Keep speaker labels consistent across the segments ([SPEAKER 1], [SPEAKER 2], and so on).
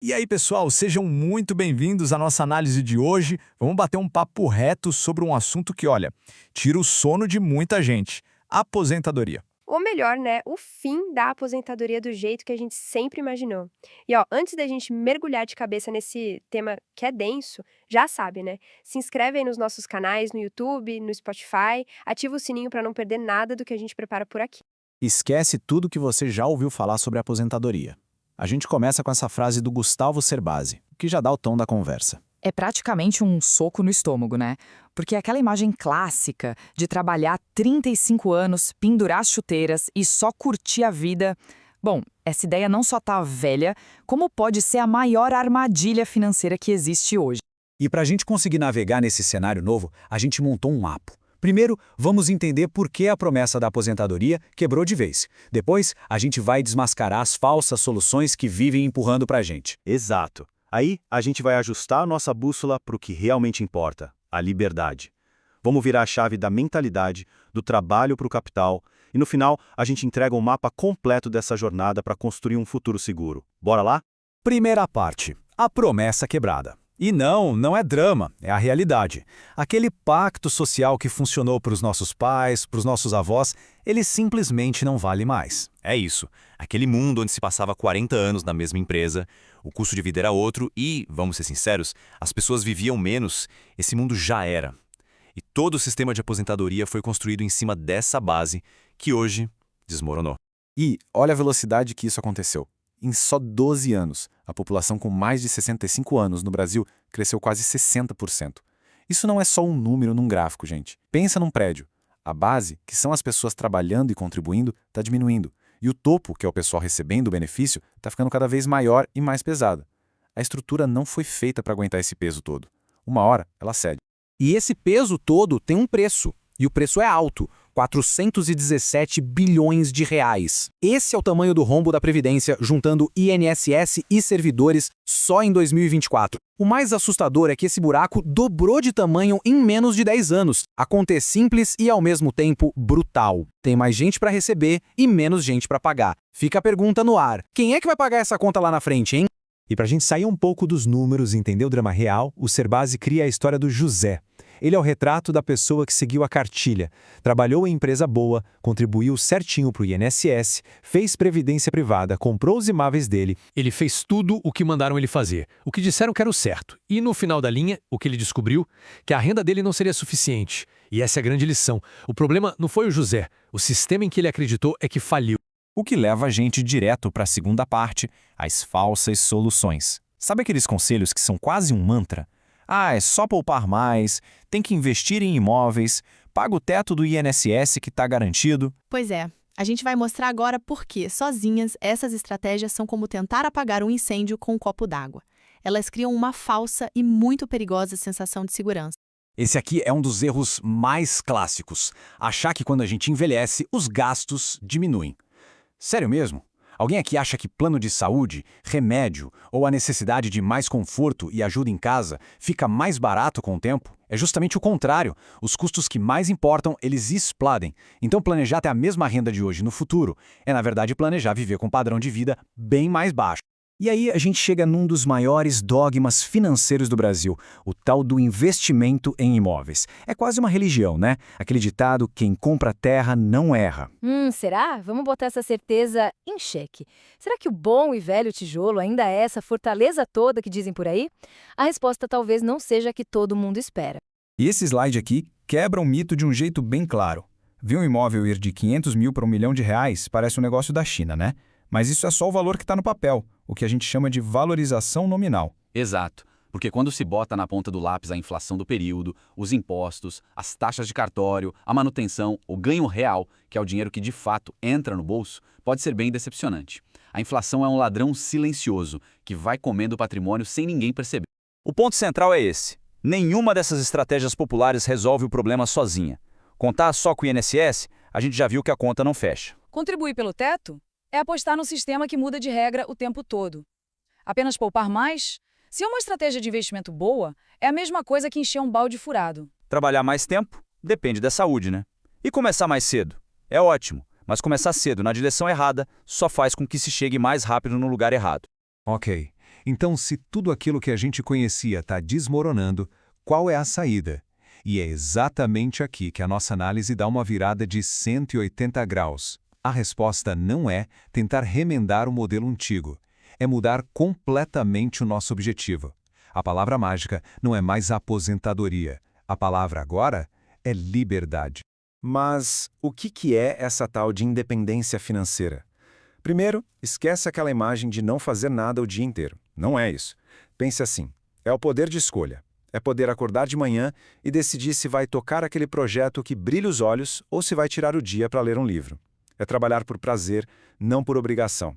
[SPEAKER 1] E aí, pessoal, sejam muito bem-vindos à nossa análise de hoje. Vamos bater um papo reto sobre um assunto que, olha, tira o sono de muita gente: aposentadoria.
[SPEAKER 2] Ou melhor, né, o fim da aposentadoria do jeito que a gente sempre imaginou. E ó, antes da gente mergulhar de cabeça nesse tema que é denso, já sabe, né? Se inscreve aí nos nossos canais no YouTube, no Spotify, ativa o sininho para não perder nada do que a gente prepara por aqui.
[SPEAKER 1] Esquece tudo que você já ouviu falar sobre aposentadoria. A gente começa com essa frase do Gustavo Cerbasi, que já dá o tom da conversa.
[SPEAKER 3] É praticamente um soco no estômago, né? Porque é aquela imagem clássica de trabalhar 35 anos, pendurar as chuteiras e só curtir a vida. Bom, essa ideia não só tá velha, como pode ser a maior armadilha financeira que existe hoje.
[SPEAKER 1] E para a gente conseguir navegar nesse cenário novo, a gente montou um mapa. Primeiro, vamos entender por que a promessa da aposentadoria quebrou de vez. Depois, a gente vai desmascarar as falsas soluções que vivem empurrando para a gente.
[SPEAKER 4] Exato. Aí, a gente vai ajustar a nossa bússola para o que realmente importa, a liberdade. Vamos virar a chave da mentalidade, do trabalho para o capital, e no final, a gente entrega um mapa completo dessa jornada para construir um futuro seguro. Bora lá?
[SPEAKER 1] Primeira parte, a promessa quebrada. E não é drama, é a realidade. Aquele pacto social que funcionou para os nossos pais, para os nossos avós, ele simplesmente não vale mais.
[SPEAKER 5] É isso. Aquele mundo onde se passava 40 anos na mesma empresa, o custo de vida era outro e, vamos ser sinceros, as pessoas viviam menos, esse mundo já era. E todo o sistema de aposentadoria foi construído em cima dessa base, que hoje desmoronou.
[SPEAKER 1] E olha a velocidade que isso aconteceu. Em só 12 anos, a população com mais de 65 anos no Brasil cresceu quase 60%. Isso não é só um número num gráfico, gente. Pensa num prédio. A base, que são as pessoas trabalhando e contribuindo, está diminuindo. E o topo, que é o pessoal recebendo o benefício, está ficando cada vez maior e mais pesada. A estrutura não foi feita para aguentar esse peso todo. Uma hora, ela cede.
[SPEAKER 6] E esse peso todo tem um preço. E o preço é alto, 417 bilhões de reais. Esse é o tamanho do rombo da Previdência, juntando INSS e servidores só em 2024. O mais assustador é que esse buraco dobrou de tamanho em menos de 10 anos. A conta é simples e, ao mesmo tempo, brutal. Tem mais gente para receber e menos gente para pagar. Fica a pergunta no ar. Quem é que vai pagar essa conta lá na frente, hein?
[SPEAKER 7] E para a gente sair um pouco dos números e entender o drama real, o Cerbasi cria a história do José. Ele é o retrato da pessoa que seguiu a cartilha, trabalhou em empresa boa, contribuiu certinho para o INSS, fez previdência privada, comprou os imóveis dele.
[SPEAKER 8] Ele fez tudo o que mandaram ele fazer, o que disseram que era o certo. E no final da linha, o que ele descobriu? Que a renda dele não seria suficiente. E essa é a grande lição. O problema não foi o José. O sistema em que ele acreditou é que faliu.
[SPEAKER 1] O que leva a gente direto para a segunda parte, as falsas soluções. Sabe aqueles conselhos que são quase um mantra? Ah, é só poupar mais, tem que investir em imóveis, paga o teto do INSS que está garantido.
[SPEAKER 9] Pois é, a gente vai mostrar agora por que, sozinhas, essas estratégias são como tentar apagar um incêndio com um copo d'água. Elas criam uma falsa e muito perigosa sensação de segurança.
[SPEAKER 1] Esse aqui é um dos erros mais clássicos, achar que quando a gente envelhece, os gastos diminuem. Sério mesmo? Alguém aqui acha que plano de saúde, remédio ou a necessidade de mais conforto e ajuda em casa fica mais barato com o tempo? É justamente o contrário. Os custos que mais importam, eles explodem. Então planejar ter a mesma renda de hoje no futuro é, na verdade, planejar viver com um padrão de vida bem mais baixo. E aí a gente chega num dos maiores dogmas financeiros do Brasil, o tal do investimento em imóveis. É quase uma religião, né? Aquele ditado, quem compra terra não erra.
[SPEAKER 10] Será? Vamos botar essa certeza em xeque. Será que o bom e velho tijolo ainda é essa fortaleza toda que dizem por aí? A resposta talvez não seja a que todo mundo espera.
[SPEAKER 1] E esse slide aqui quebra um mito de um jeito bem claro. Ver um imóvel ir de 500 mil para R$1 milhão parece um negócio da China, né? Mas isso é só o valor que está no papel, o que a gente chama de valorização nominal.
[SPEAKER 11] Exato, porque quando se bota na ponta do lápis a inflação do período, os impostos, as taxas de cartório, a manutenção, o ganho real, que é o dinheiro que de fato entra no bolso, pode ser bem decepcionante. A inflação é um ladrão silencioso, que vai comendo o patrimônio sem ninguém perceber.
[SPEAKER 5] O ponto central é esse. Nenhuma dessas estratégias populares resolve o problema sozinha. Contar só com o INSS, a gente já viu que a conta não fecha.
[SPEAKER 12] Contribuir pelo teto é apostar num sistema que muda de regra o tempo todo. Apenas poupar mais? Se é uma estratégia de investimento boa, é a mesma coisa que encher um balde furado.
[SPEAKER 5] Trabalhar mais tempo depende da saúde, né? E começar mais cedo? É ótimo, mas começar cedo na direção errada só faz com que se chegue mais rápido no lugar errado.
[SPEAKER 7] Ok. Então, se tudo aquilo que a gente conhecia está desmoronando, qual é a saída? E é exatamente aqui que a nossa análise dá uma virada de 180 graus. A resposta não é tentar remendar o modelo antigo. É mudar completamente o nosso objetivo. A palavra mágica não é mais aposentadoria. A palavra agora é liberdade.
[SPEAKER 13] Mas o que é essa tal de independência financeira? Primeiro, esquece aquela imagem de não fazer nada o dia inteiro. Não é isso. Pense assim, é o poder de escolha. É poder acordar de manhã e decidir se vai tocar aquele projeto que brilha os olhos ou se vai tirar o dia para ler um livro. É trabalhar por prazer, não por obrigação.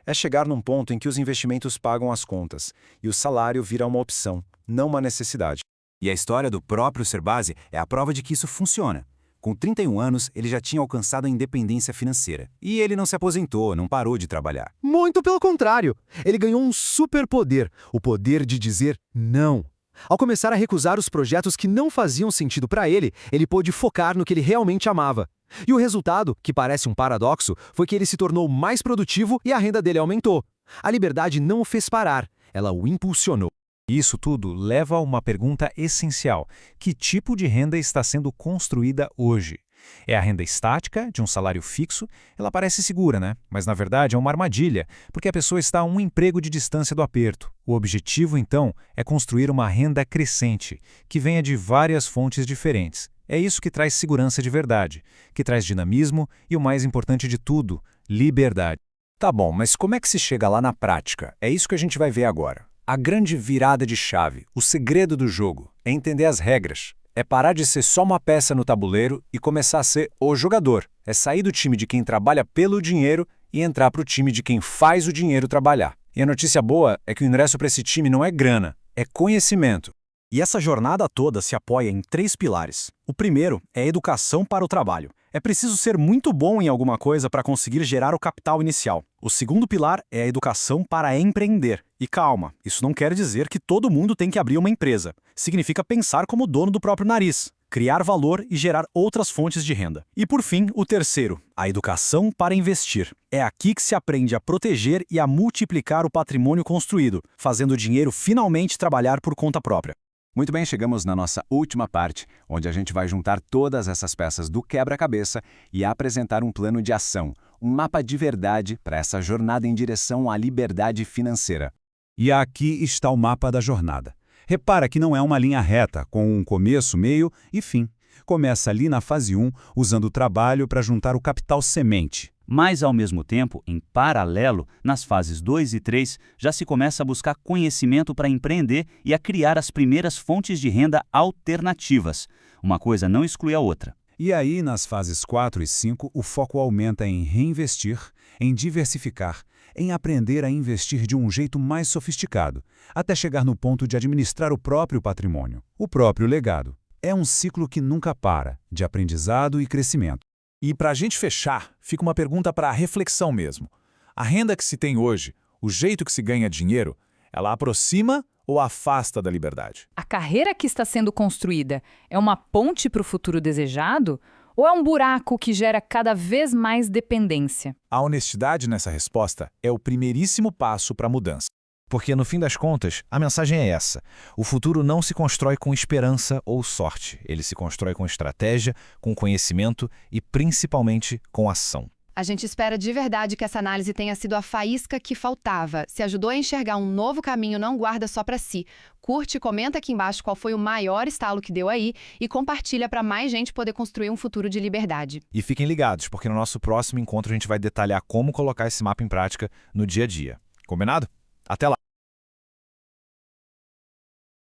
[SPEAKER 13] É chegar num ponto em que os investimentos pagam as contas e o salário vira uma opção, não uma necessidade.
[SPEAKER 1] E a história do próprio Serbasi é a prova de que isso funciona. Com 31 anos, ele já tinha alcançado a independência financeira. E ele não se aposentou, não parou de trabalhar.
[SPEAKER 6] Muito pelo contrário. Ele ganhou um superpoder, o poder de dizer não. Ao começar a recusar os projetos que não faziam sentido para ele, ele pôde focar no que ele realmente amava. E o resultado, que parece um paradoxo, foi que ele se tornou mais produtivo e a renda dele aumentou. A liberdade não o fez parar, ela o impulsionou.
[SPEAKER 7] Isso tudo leva a uma pergunta essencial. Que tipo de renda está sendo construída hoje? É a renda estática, de um salário fixo? Ela parece segura, né? Mas na verdade é uma armadilha, porque a pessoa está a um emprego de distância do aperto. O objetivo, então, é construir uma renda crescente, que venha de várias fontes diferentes. É isso que traz segurança de verdade, que traz dinamismo e, o mais importante de tudo, liberdade. Tá bom, mas como é que se chega lá na prática? É isso que a gente vai ver agora. A grande virada de chave, o segredo do jogo, é entender as regras. É parar de ser só uma peça no tabuleiro e começar a ser o jogador. É sair do time de quem trabalha pelo dinheiro e entrar para o time de quem faz o dinheiro trabalhar. E a notícia boa é que o ingresso para esse time não é grana, é conhecimento.
[SPEAKER 1] E essa jornada toda se apoia em 3 pilares. O primeiro é a educação para o trabalho. É preciso ser muito bom em alguma coisa para conseguir gerar o capital inicial. O segundo pilar é a educação para empreender. E calma, isso não quer dizer que todo mundo tem que abrir uma empresa. Significa pensar como dono do próprio nariz, criar valor e gerar outras fontes de renda. E por fim, o terceiro, a educação para investir. É aqui que se aprende a proteger e a multiplicar o patrimônio construído, fazendo o dinheiro finalmente trabalhar por conta própria. Muito bem, chegamos na nossa última parte, onde a gente vai juntar todas essas peças do quebra-cabeça e apresentar um plano de ação, um mapa de verdade para essa jornada em direção à liberdade financeira.
[SPEAKER 4] E aqui está o mapa da jornada. Repara que não é uma linha reta, com um começo, meio e fim. Começa ali na fase 1, usando o trabalho para juntar o capital semente.
[SPEAKER 14] Mas, ao mesmo tempo, em paralelo, nas fases 2 e 3, já se começa a buscar conhecimento para empreender e a criar as primeiras fontes de renda alternativas. Uma coisa não exclui a outra.
[SPEAKER 4] E aí, nas fases 4 e 5, o foco aumenta em reinvestir, em diversificar, em aprender a investir de um jeito mais sofisticado, até chegar no ponto de administrar o próprio patrimônio, o próprio legado. É um ciclo que nunca para, de aprendizado e crescimento.
[SPEAKER 1] E para a gente fechar, fica uma pergunta para a reflexão mesmo. A renda que se tem hoje, o jeito que se ganha dinheiro, ela aproxima ou afasta da liberdade?
[SPEAKER 3] A carreira que está sendo construída é uma ponte para o futuro desejado? Ou é um buraco que gera cada vez mais dependência?
[SPEAKER 1] A honestidade nessa resposta é o primeiríssimo passo para a mudança. Porque, no fim das contas, a mensagem é essa. O futuro não se constrói com esperança ou sorte. Ele se constrói com estratégia, com conhecimento e, principalmente, com ação.
[SPEAKER 2] A gente espera de verdade que essa análise tenha sido a faísca que faltava. Se ajudou a enxergar um novo caminho, não guarda só para si. Curte e comenta aqui embaixo qual foi o maior estalo que deu aí e compartilha para mais gente poder construir um futuro de liberdade.
[SPEAKER 1] E fiquem ligados, porque no nosso próximo encontro a gente vai detalhar como colocar esse mapa em prática no dia a dia. Combinado? Até lá!